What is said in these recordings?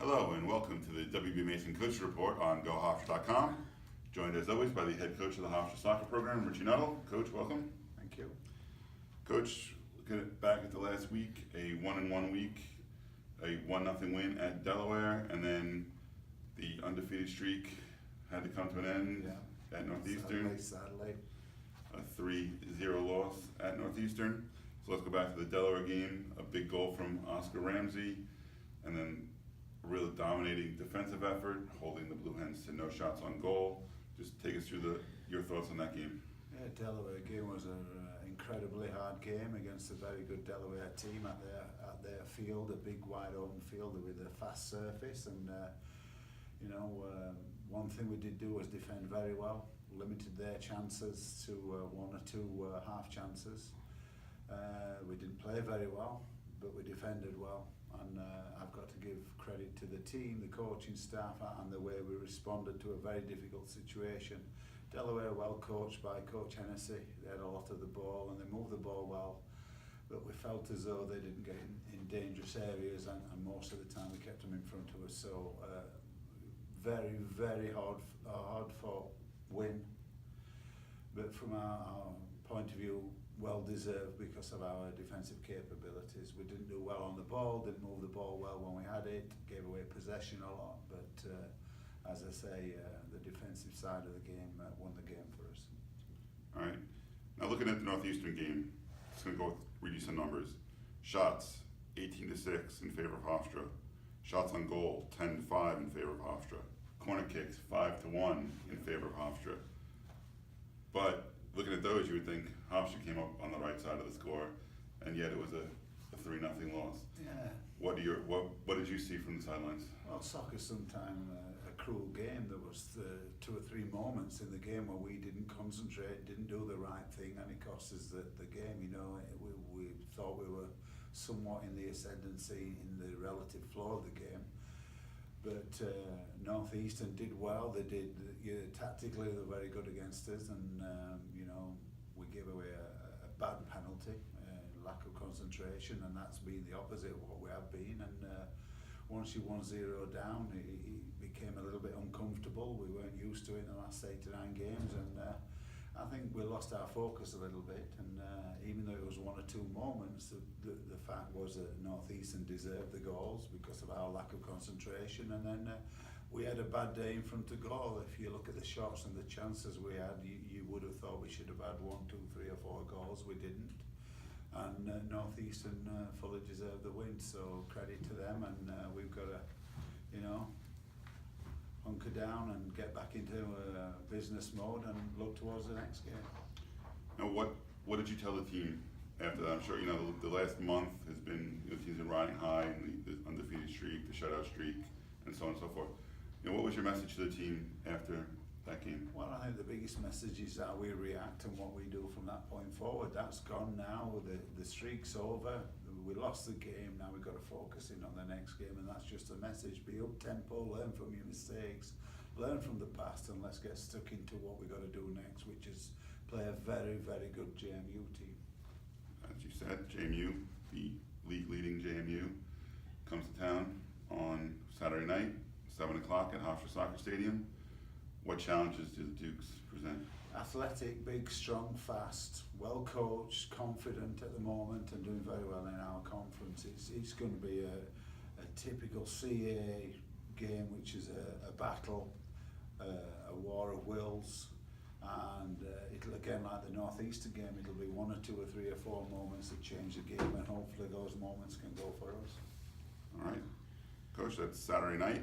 Hello and welcome to the WB Mason Coach Report on GoHofstra.com. Joined as always by the head coach of the Hofstra soccer program, Richie Nuttall. Coach, welcome. Thank you. Coach, looking back at the last week, a 1-1 week, a 1-0 win at Delaware, and then the undefeated streak had to come to an end at Northeastern. Sadly. A 3-0 loss at Northeastern. So let's go back to the Delaware game. A big goal from Oscar Ramsey, and then a really dominating defensive effort, holding the Blue Hens to no shots on goal. Just take us through your thoughts on that game. Yeah, Delaware game was an incredibly hard game against a very good Delaware team at their field, a big wide open field with a fast surface, and one thing we did do was defend very well, limited their chances to one or two half chances. We didn't play very well, but we defended well, and I've got to give credit to the team, the coaching staff, and the way we responded to a very difficult situation. Delaware well coached by Coach Hennessy. They had a lot of the ball and they moved the ball well, but we felt as though they didn't get in dangerous areas, and most of the time we kept them in front of us. So very, very hard fought win, but from our point of view, well deserved because of our defensive capabilities. We didn't do well on the ball, didn't move the ball well when we had it, gave away possession a lot, but as I say, the defensive side of the game won the game for us. All right. Now looking at the Northeastern game, just going to read you some numbers. Shots, 18-6 in favor of Hofstra. Shots on goal, 10-5 in favor of Hofstra. Corner kicks, 5-1 in favor of Hofstra. But looking at those, you would think Hofstra came up on the right side of the score, and yet it was a 3-0 loss. Yeah. What did you see from the sidelines? Well, soccer's sometimes a cruel game. There was 2 or 3 moments in the game where we didn't concentrate, didn't do the right thing, and it cost us the game. You know, we thought we were somewhat in the ascendancy in the relative flow of the game. But Northeastern did well. They did tactically. They were very good against us, and we gave away a bad penalty, lack of concentration, and that's been the opposite of what we have been. And once you 1-0 down, it became a little bit uncomfortable. We weren't used to it in the last 8 to 9 games, and I think we lost our focus a little bit. And even though it was 1 or 2 moments, the fact was that Northeastern deserved the goals because of our lack of concentration. And then we had a bad day in front of goal. If you look at the shots and the chances we had, you would have thought we should have had 1, 2, 3 or 4 goals. We didn't. And Northeastern fully deserved the win, so credit to them. And we've got to, hunker down and get back into business mode and look towards the next game. Now, what did you tell the team after that? I'm sure the last month has been the team's been riding high, and the undefeated streak, the shutout streak, and so on and so forth. What was your message to the team after that game? Well, I think the biggest message is how we react and what we do from that point forward. That's gone now. The streak's over. We lost the game. Now we've got to focus in on the next game, and that's just a message. Be up tempo, learn from your mistakes, learn from the past, and let's get stuck into what we've got to do next, which is play a very, very good JMU team. As you said, JMU, the league-leading JMU, comes to town on Saturday night, 7 o'clock at Hofstra Soccer Stadium. What challenges do the Dukes present? Athletic, big, strong, fast, well coached, confident at the moment, and doing very well in our conference. It's going to be a typical CA game, which is a battle, a war of wills, and it'll, again, like the Northeastern game, it'll be 1 or 2 or 3 or 4 moments that change the game, and hopefully those moments can go for us. All right, Coach, that's Saturday night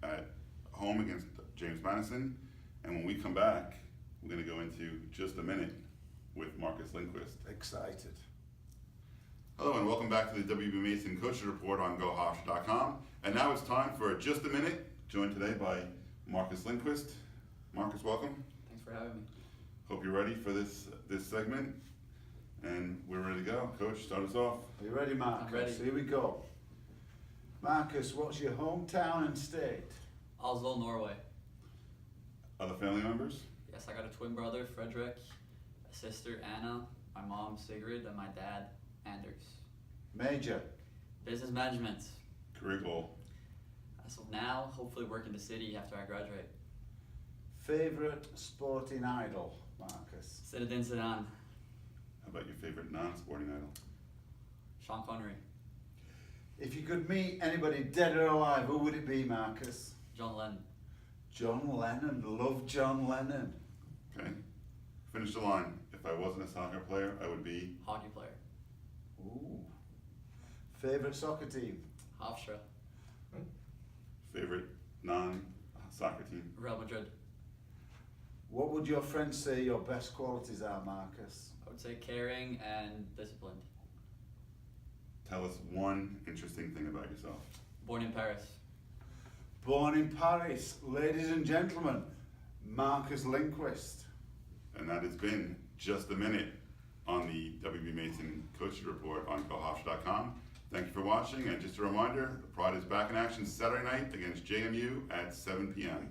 at home against James Madison, and when we come back, we're going to go into Just a Minute with Marcus Lindquist. Excited. Hello and welcome back to the WB Mason Coaches Report on GoHofstra.com. And now it's time for Just a Minute, joined today by Marcus Lindquist. Marcus, welcome. Thanks for having me. Hope you're ready for this segment, and we're ready to go. Coach, start us off. Are you ready, Marcus? I'm ready. Here we go. Marcus, what's your hometown and state? Oslo, Norway. Other family members? Yes, I got a twin brother, Frederick, a sister, Anna, my mom, Sigrid, and my dad, Anders. Major. Business management. Career goal? As of now, hopefully work in the city after I graduate. Favourite sporting idol, Marcus? Zinedine Zidane, How about your favorite non-sporting idol? Sean Connery, If you could meet anybody dead or alive, who would it be, Marcus? John Lennon, John Lennon. Love John Lennon. Okay. Finish the line. If I wasn't a soccer player, I would be. hockey player, Ooh. Favourite soccer team? Hofstra, Favorite non-soccer team? Real Madrid. What would your friends say your best qualities are, Marcus? I would say caring and disciplined. Tell us one interesting thing about yourself. Born in Paris. Born in Paris, ladies and gentlemen, Marcus Lindquist. And that has been Just a Minute on the WB Mason Coaching Report on GoHofstra.com. Thank you for watching, and just a reminder, the Pride is back in action Saturday night against JMU at 7 p.m.